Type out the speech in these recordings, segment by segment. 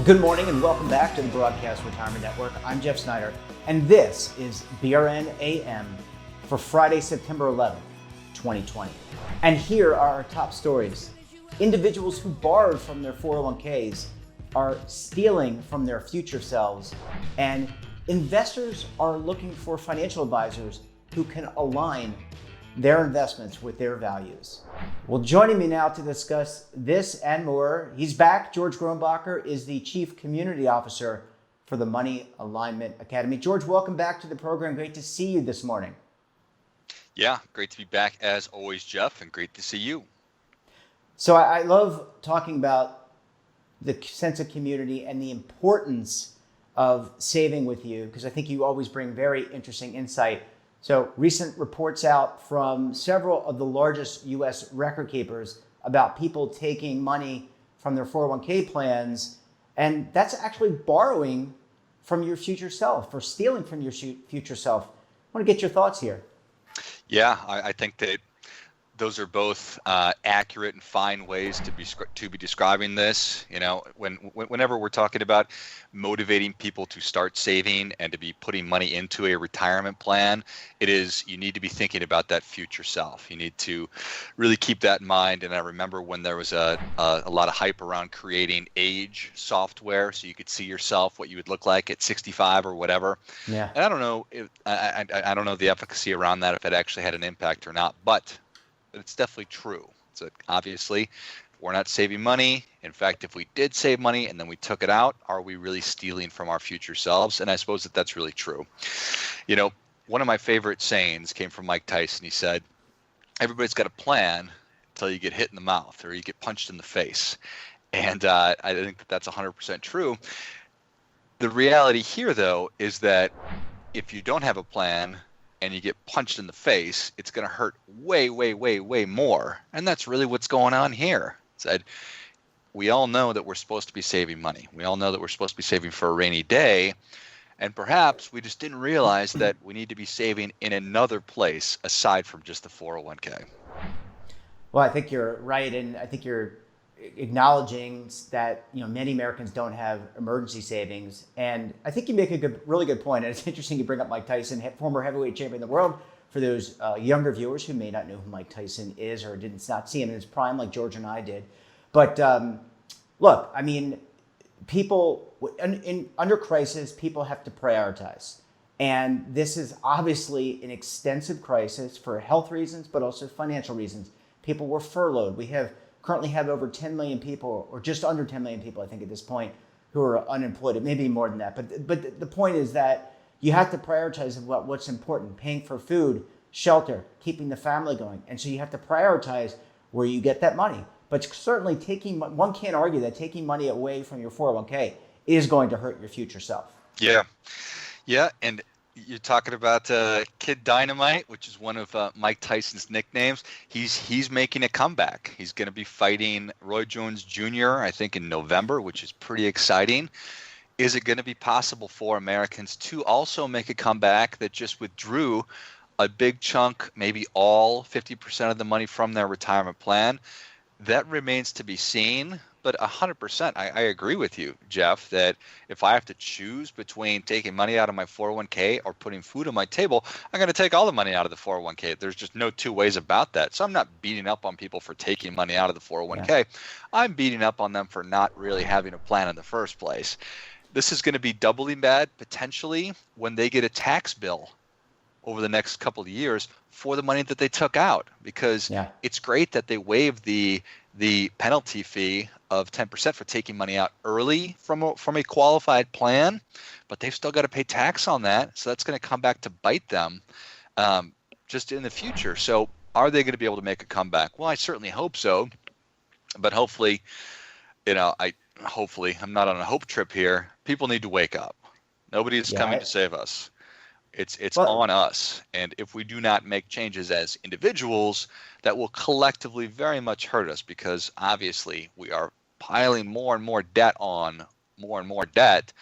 Well, good morning and welcome back to the Broadcast Retirement Network. I'm Jeff Snyder, and this is BRN AM for Friday, September 11th, 2020. And here are our top stories. Individuals who borrowed from their 401ks are stealing from their future selves, and investors are looking for financial advisors who can align their investments with their values. Well, joining me now to discuss this and more, he's back. George Grombacher is the Chief Community Officer for the Money Alignment Academy. George, welcome back to the program. Great to see you this morning. Yeah, great to be back as always, Jeff, and great to see you. So I love talking about the sense of community and the importance of saving with you, because I think you always bring very interesting insight. So recent reports out from several of the largest U.S. record keepers about people taking money from their 401k plans, and that's actually borrowing from your future self or stealing from your future self. I want to get your thoughts here. Yeah, I think that those are both accurate and fine ways to be describing this. You know, whenever we're talking about motivating people to start saving and to be putting money into a retirement plan, you need to be thinking about that future self. You need to really keep that in mind. And I remember when there was a lot of hype around creating age software, so you could see yourself, what you would look like at 65 or whatever. Yeah. And I don't know I don't know the efficacy around that, if it actually had an impact or not, but it's definitely true. So obviously, we're not saving money. In fact, if we did save money and then we took it out, are we really stealing from our future selves? And I suppose that's really true. You know, one of my favorite sayings came from Mike Tyson. He said, everybody's got a plan until you get hit in the mouth or you get punched in the face. And I think that's 100% true. The reality here, though, is that if you don't have a plan and you get punched in the face, it's going to hurt way, way, way, way more. And that's really what's going on here. We all know that we're supposed to be saving money. We all know that we're supposed to be saving for a rainy day. And perhaps we just didn't realize that we need to be saving in another place aside from just the 401k. Well, I think you're right. And I think you're acknowledging that many Americans don't have emergency savings, and I think you make a really good point. And it's interesting you bring up Mike Tyson, former heavyweight champion of the world. For those younger viewers who may not know who Mike Tyson is or did not see him in his prime, like George and I did, but look, I mean, people under crisis, people have to prioritize, and this is obviously an extensive crisis for health reasons, but also financial reasons. People were furloughed. We currently have over 10 million people, or just under 10 million people, I think, at this point, who are unemployed. It may be more than that. But the point is that you have to prioritize what's important: paying for food, shelter, keeping the family going. And so you have to prioritize where you get that money. But certainly one can't argue that taking money away from your 401k is going to hurt your future self. Yeah. Yeah. And you're talking about Kid Dynamite, which is one of Mike Tyson's nicknames. He's making a comeback. He's going to be fighting Roy Jones Jr., I think, in November, which is pretty exciting. Is it going to be possible for Americans to also make a comeback that just withdrew a big chunk, maybe all 50% of the money from their retirement plan? That remains to be seen. But 100%, I agree with you, Jeff, that if I have to choose between taking money out of my 401k or putting food on my table, I'm going to take all the money out of the 401k. There's just no two ways about that. So I'm not beating up on people for taking money out of the 401k. Yeah. I'm beating up on them for not really having a plan in the first place. This is going to be doubly bad potentially when they get a tax bill over the next couple of years for the money that they took out, because It's great that they waived the penalty fee of 10% for taking money out early from a qualified plan, but they've still got to pay tax on that. So that's going to come back to bite them just in the future. So are they going to be able to make a comeback? Well, I certainly hope so, but hopefully, I'm not on a hope trip here. People need to wake up. Nobody is coming to save us. It's on us. And if we do not make changes as individuals, that will collectively very much hurt us, because obviously we are piling more and more debt on more and more debt.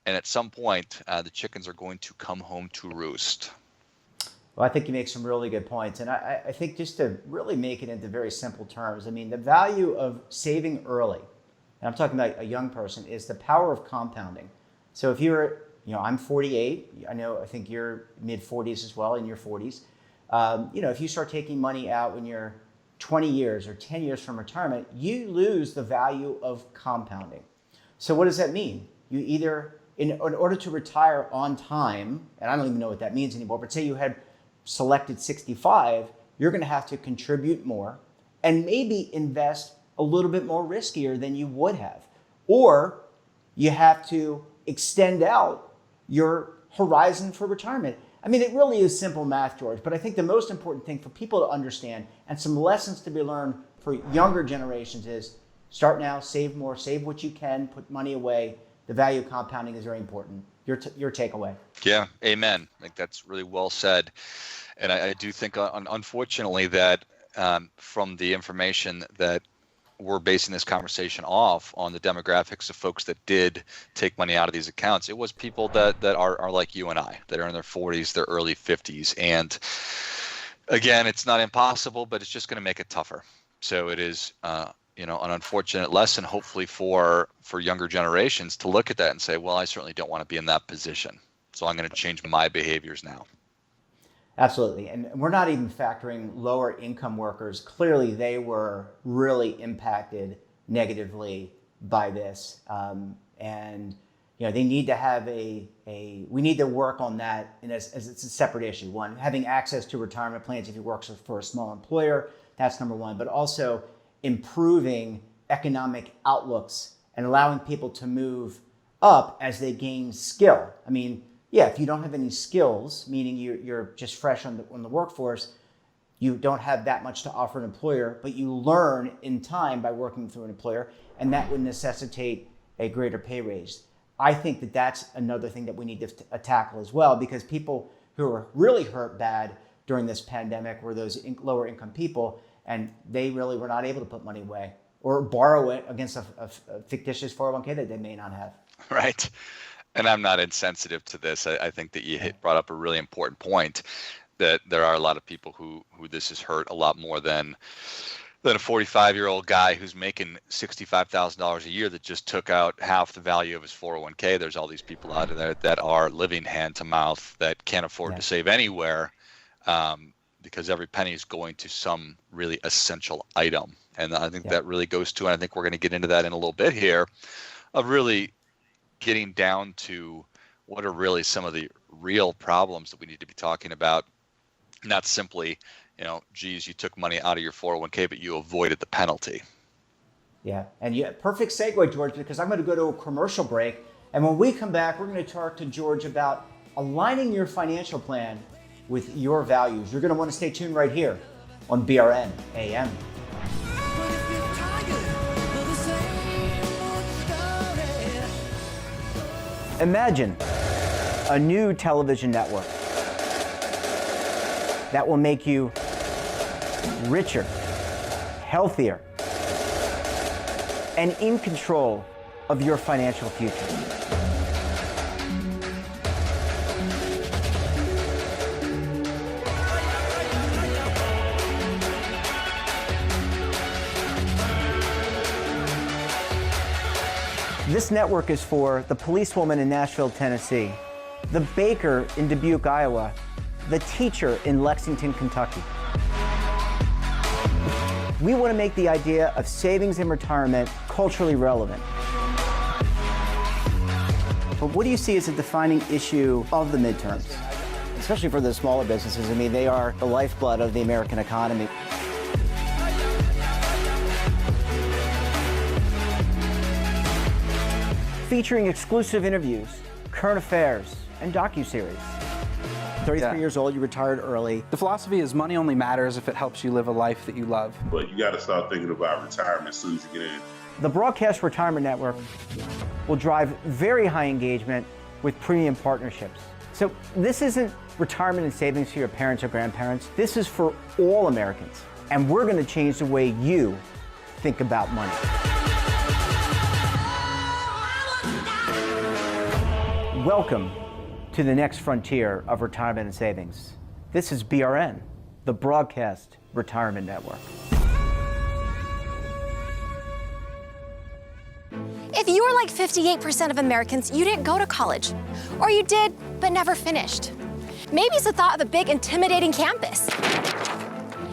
And at some point, the chickens are going to come home to roost. Well, I think you make some really good points. And I think just to really make it into very simple terms, I mean, the value of saving early and I'm talking about a young person, is the power of compounding. So if you're, I'm 48, I think you're mid 40s as well, in your 40s. If you start taking money out when you're 20 years or 10 years from retirement, you lose the value of compounding. So what does that mean? You either, in order to retire on time, and I don't even know what that means anymore, but say you had selected 65, you're going to have to contribute more and maybe invest a little bit more riskier than you would have. Or you have to extend out your horizon for retirement. I mean, it really is simple math, George, but I think the most important thing for people to understand, and some lessons to be learned for younger generations, is start now, save more, save what you can, put money away. The value of compounding is very important. Your takeaway. Yeah, amen. I think that's really well said. And I do think, unfortunately, that from the information that we're basing this conversation off on the demographics of folks that did take money out of these accounts, it was people that are like you and I, that are in their 40s, their early 50s. And again, it's not impossible, but it's just going to make it tougher. So it is an unfortunate lesson, hopefully for younger generations, to look at that and say, well, I certainly don't want to be in that position, so I'm going to change my behaviors now. Absolutely. And we're not even factoring lower income workers. Clearly, they were really impacted negatively by this. And they need to have we need to work on that as it's a separate issue. One, having access to retirement plans if you work for a small employer, that's number one. But also improving economic outlooks and allowing people to move up as they gain skill. I mean, yeah, if you don't have any skills, meaning you're just fresh on the workforce, you don't have that much to offer an employer, but you learn in time by working through an employer, and that would necessitate a greater pay raise. I think that that's another thing that we need to tackle as well, because people who were really hurt bad during this pandemic were those lower income people, and they really were not able to put money away or borrow it against a fictitious 401k that they may not have. Right. And I'm not insensitive to this. I think that you brought up a really important point, that there are a lot of people who this has hurt a lot more than a 45-year-old guy who's making $65,000 a year that just took out half the value of his 401k. There's all these people out there that are living hand to mouth, that can't afford to save anywhere because every penny is going to some really essential item. And I think that really goes to, and I think we're going to get into that in a little bit here, of really getting down to what are really some of the real problems that we need to be talking about. Not simply, geez, you took money out of your 401k, but you avoided the penalty. Yeah, and perfect segue, George, because I'm going to go to a commercial break. And when we come back, we're going to talk to George about aligning your financial plan with your values. You're going to want to stay tuned right here on BRN AM. Imagine a new television network that will make you richer, healthier, and in control of your financial future. This network is for the policewoman in Nashville, Tennessee, the baker in Dubuque, Iowa, the teacher in Lexington, Kentucky. We want to make the idea of savings and retirement culturally relevant. But what do you see as a defining issue of the midterms, especially for the smaller businesses? I mean, they are the lifeblood of the American economy. Featuring exclusive interviews, current affairs, and docuseries. 33 years old, you retired early. The philosophy is money only matters if it helps you live a life that you love. But you got to start thinking about retirement as soon as you get in. The Broadcast Retirement Network will drive very high engagement with premium partnerships. So this isn't retirement and savings for your parents or grandparents. This is for all Americans. And we're going to change the way you think about money. Welcome to the next frontier of retirement and savings. This is BRN, the Broadcast Retirement Network. If you are like 58% of Americans, you didn't go to college. Or you did, but never finished. Maybe it's the thought of a big, intimidating campus.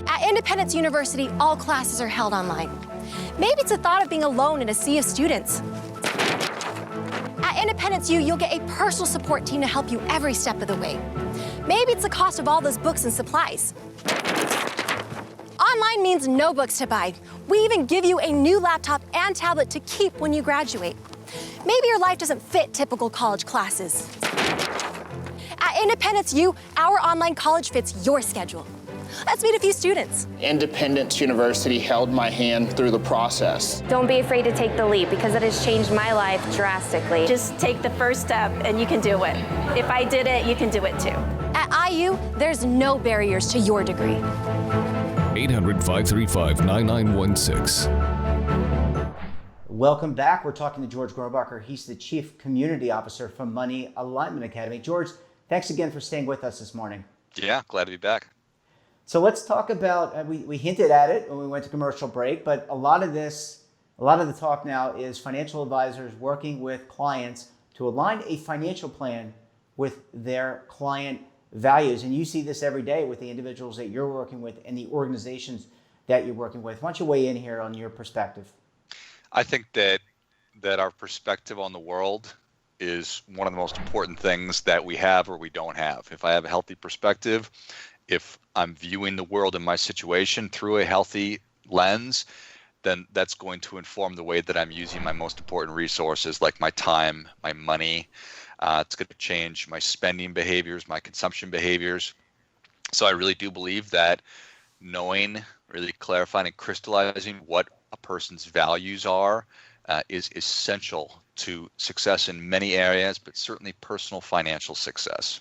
At Independence University, all classes are held online. Maybe it's the thought of being alone in a sea of students. At Independence U, you'll get a personal support team to help you every step of the way. Maybe it's the cost of all those books and supplies. Online means no books to buy. We even give you a new laptop and tablet to keep when you graduate. Maybe your life doesn't fit typical college classes. At Independence U, our online college fits your schedule. Let's meet a few students. Independence University held my hand through the process. Don't be afraid to take the leap because it has changed my life drastically. Just take the first step and you can do it. If I did it, you can do it too. At IU, there's no barriers to your degree. 800-535-9916. Welcome back. We're talking to George Grobacher. He's the Chief Community Officer from Money Alignment Academy. George, thanks again for staying with us this morning. Yeah, glad to be back. So let's talk about, we hinted at it when we went to commercial break, but a lot of the talk now is financial advisors working with clients to align a financial plan with their client values. And you see this every day with the individuals that you're working with and the organizations that you're working with. Why don't you weigh in here on your perspective? I think that our perspective on the world is one of the most important things that we have or we don't have. If I have a healthy perspective, if I'm viewing the world and my situation through a healthy lens, then that's going to inform the way that I'm using my most important resources, like my time, my money. It's going to change my spending behaviors, my consumption behaviors. So I really do believe that knowing, really clarifying and crystallizing what a person's values are is essential to success in many areas, but certainly personal financial success.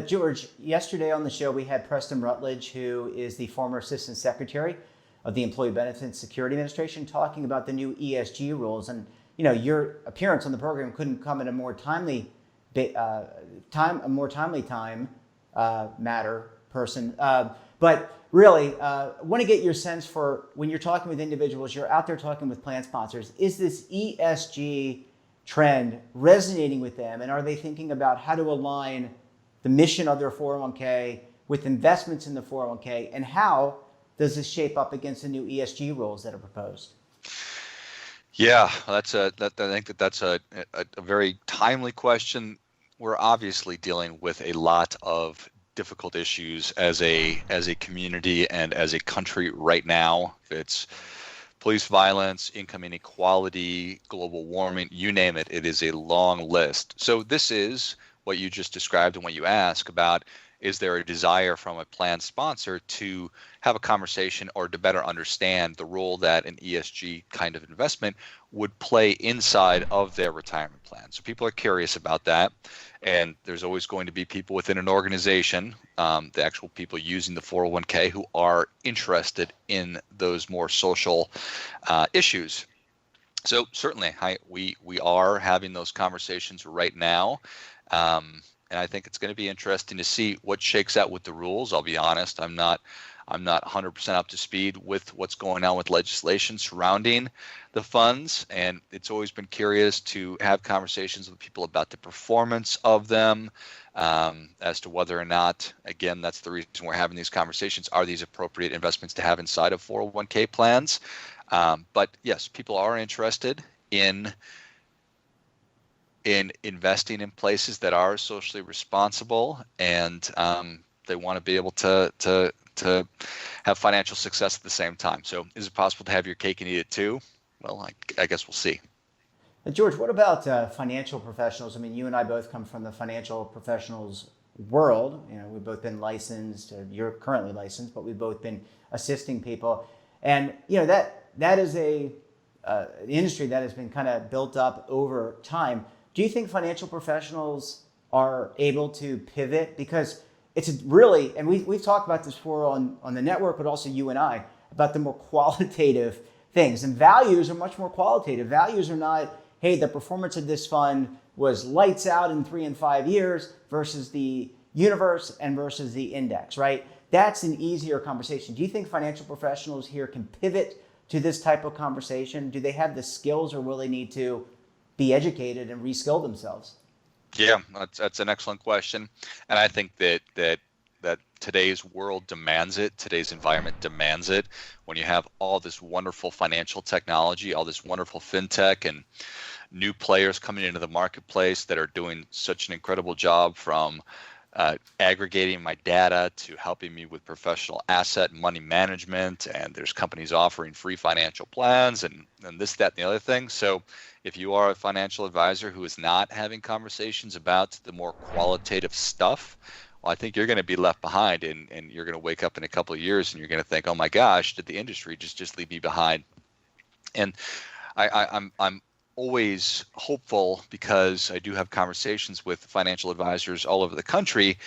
George, yesterday on the show, we had Preston Rutledge, who is the former Assistant Secretary of the Employee Benefits Security Administration, talking about the new ESG rules. And, you know, your appearance on the program couldn't come at a more timely person. But really, I want to get your sense for when you're talking with individuals, you're out there talking with plan sponsors, is this ESG trend resonating with them? And are they thinking about how to align the mission of their 401k with investments in the 401k, and how does this shape up against the new ESG rules that are proposed? Yeah, I think that's a very timely question. We're obviously dealing with a lot of difficult issues as a community and as a country right now. It's police violence, income inequality, global warming, you name it. It is a long list. So this is what you just described and what you ask about, is there a desire from a plan sponsor to have a conversation or to better understand the role that an ESG kind of investment would play inside of their retirement plan? So people are curious about that. And there's always going to be people within an organization, the actual people using the 401k, who are interested in those more social issues. So certainly we are having those conversations right now. And I think it's going to be interesting to see what shakes out with the rules. I'll be honest, I'm not 100% up to speed with what's going on with legislation surrounding the funds, and it's always been curious to have conversations with people about the performance of them, as to whether or not, again, that's the reason we're having these conversations, are these appropriate investments to have inside of 401k plans? But yes, people are interested in investing in places that are socially responsible, and they want to be able to have financial success at the same time. So is it possible to have your cake and eat it too? Well, I guess we'll see. George, what about financial professionals? I mean, you and I both come from the financial professionals world. You know, we've both been licensed. You're currently licensed, but we've both been assisting people. And, you know, that is an industry that has been kind of built up over time. Do you think financial professionals are able to pivot? Because it's really, and we've talked about this before on the network, but also you and I, about the more qualitative things. And values are much more qualitative. Values are not, hey, the performance of this fund was lights out in 3 and 5 years versus the universe and versus the index, right? That's an easier conversation. Do you think financial professionals here can pivot to this type of conversation? Do they have the skills, or will they need to be educated and reskill themselves? Yeah, that's an excellent question, and I think that today's world demands it. Today's environment demands it. When you have all this wonderful financial technology, all this wonderful fintech, and new players coming into the marketplace that are doing such an incredible job, from aggregating my data to helping me with professional asset and money management, and there's companies offering free financial plans and this, that, and the other thing. So if you are a financial advisor who is not having conversations about the more qualitative stuff, well, I think you're going to be left behind, and you're going to wake up in a couple of years and you're going to think, oh my gosh, did the industry just leave me behind? And I'm always hopeful, because I do have conversations with financial advisors all over the country,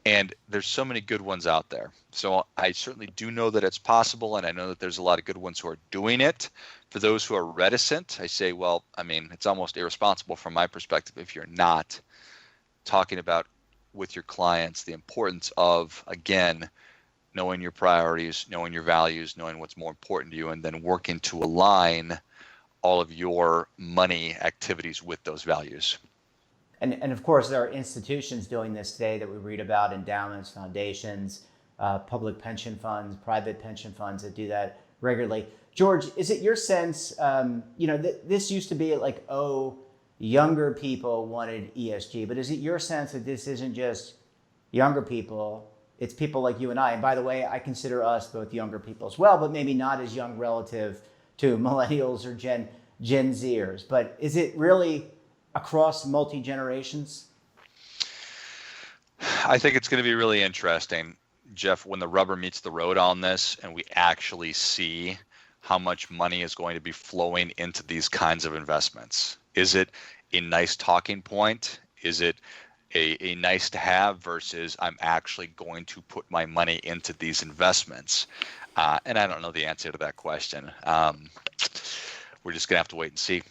and there's so many good ones out there. So I certainly do know that it's possible, and I know that there's a lot of good ones who are doing it. For those who are reticent, I say, well, I mean, it's almost irresponsible from my perspective if you're not talking about with your clients the importance of, again, knowing your priorities, knowing your values, knowing what's more important to you, and then working to align all of your money activities with those values. And of course, there are institutions doing this today that we read about: endowments, foundations, public pension funds, private pension funds that do that regularly. George, is it your sense, this used to be like, younger people wanted ESG, but is it your sense that this isn't just younger people, it's people like you and I? And by the way, I consider us both younger people as well, but maybe not as young relative to millennials or Gen Zers. But is it really across multi-generations? I think it's going to be really interesting, Jeff, when the rubber meets the road on this and we actually see how much money is going to be flowing into these kinds of investments. Is it a nice talking point? Is it a nice to have versus I'm actually going to put my money into these investments? And I don't know the answer to that question. We're just going to have to wait and see.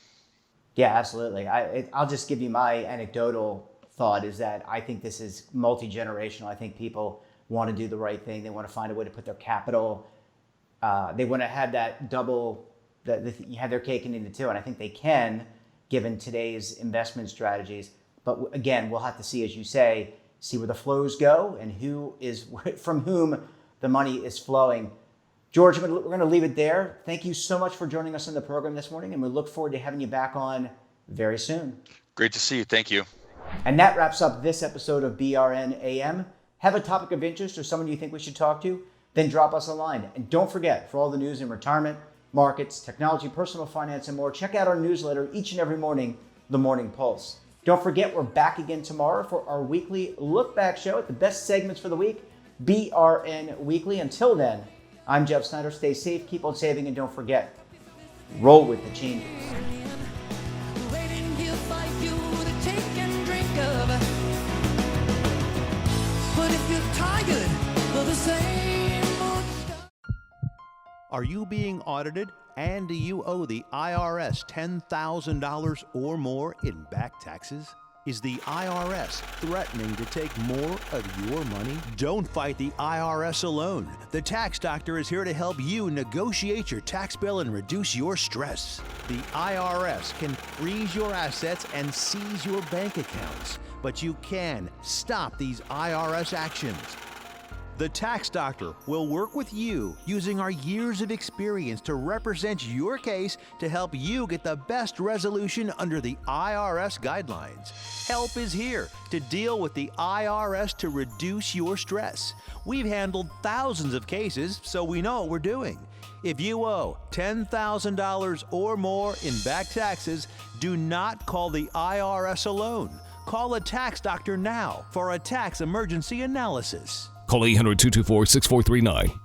Yeah, absolutely. I'll just give you my anecdotal thought, is that I think this is multi-generational. I think people want to do the right thing. They want to find a way to put their capital. They want to have that double, you have their cake and eat it too. And I think they can, given today's investment strategies. But again, we'll have to see, as you say, see where the flows go and from whom the money is flowing. George, we're going to leave it there. Thank you so much for joining us on the program this morning, and we look forward to having you back on very soon. Great to see you. Thank you. And that wraps up this episode of BRN AM. Have a topic of interest or someone you think we should talk to? Then drop us a line. And don't forget, for all the news in retirement, markets, technology, personal finance, and more, check out our newsletter each and every morning, The Morning Pulse. Don't forget, we're back again tomorrow for our weekly look back show at the best segments for the week, BRN Weekly. Until then, I'm Jeff Snyder. Stay safe, keep on saving, and don't forget, roll with the changes. Are you being audited and do you owe the IRS $10,000 or more in back taxes? Is the IRS threatening to take more of your money? Don't fight the IRS alone. The Tax Doctor is here to help you negotiate your tax bill and reduce your stress. The IRS can freeze your assets and seize your bank accounts, but you can stop these IRS actions. The Tax Doctor will work with you using our years of experience to represent your case to help you get the best resolution under the IRS guidelines. Help is here to deal with the IRS to reduce your stress. We've handled thousands of cases, so we know what we're doing. If you owe $10,000 or more in back taxes, do not call the IRS alone. Call a Tax Doctor now for a tax emergency analysis. Call 800-224-6439.